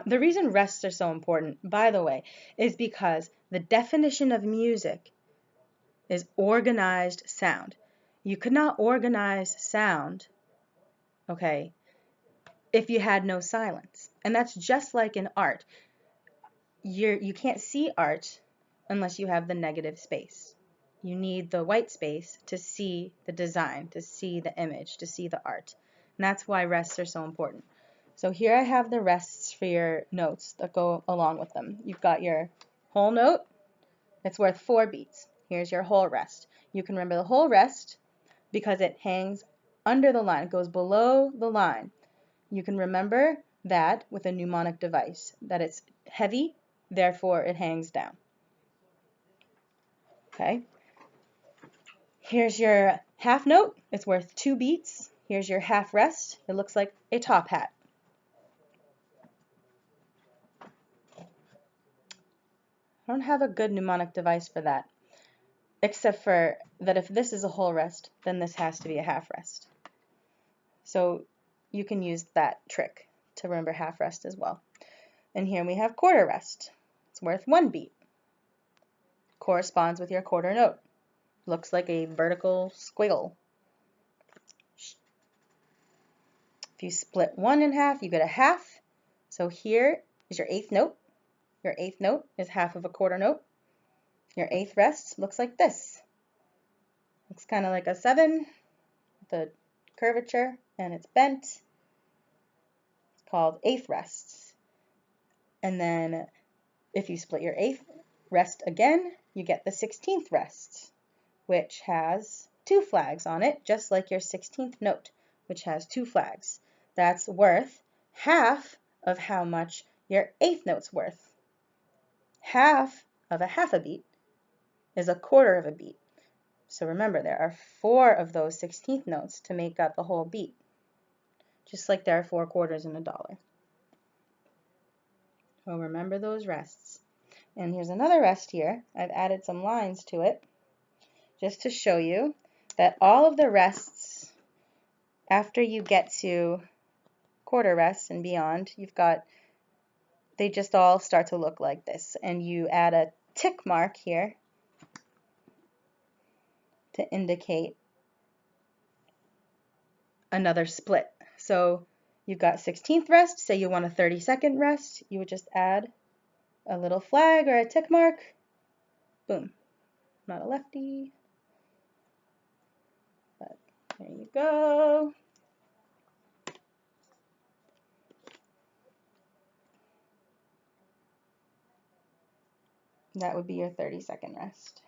The reason rests are so important, by the way, is because the definition of music is organized sound. You could not organize sound, okay, if you had no silence. And that's just like in art. You can't see art unless you have the negative space. You need the white space to see the design, to see the image, to see the art. And that's why rests are so important. So here I have the rests for your notes that go along with them. You've got your whole note. It's worth 4 beats. Here's your whole rest. You can remember the whole rest because it hangs under the line. It goes below the line. You can remember that with a mnemonic device, that it's heavy, therefore it hangs down. Okay. Here's your half note. It's worth 2 beats. Here's your half rest. It looks like a top hat. I don't have a good mnemonic device for that, except for that if this is a whole rest, then this has to be a half rest. So you can use that trick to remember half rest as well. And here we have quarter rest. It's worth 1 beat. Corresponds with your quarter note. Looks like a vertical squiggle. If you split 1 in half, you get a half. So here is your 8th note. Your 8th note is half of a quarter note. Your 8th rest looks like this. Looks kind of like a 7 with a curvature, and it's bent. It's called 8th rests. And then if you split your 8th rest again, you get the 16th rest, which has 2 flags on it, just like your 16th note, which has 2 flags. That's worth half of how much your 8th note's worth. Half of a half a beat is a quarter of a beat. So remember, there are 4 of those 16th notes to make up a whole beat, just like there are 4 quarters in a dollar. So remember those rests. And here's another rest here. I've added some lines to it just to show you that all of the rests, after you get to quarter rests and beyond, they just all start to look like this. And you add a tick mark here to indicate another split. So you've got 16th rest. Say you want a 30-second rest. You would just add a little flag or a tick mark. Boom. Not a lefty. But there you go. That would be your 30-second rest.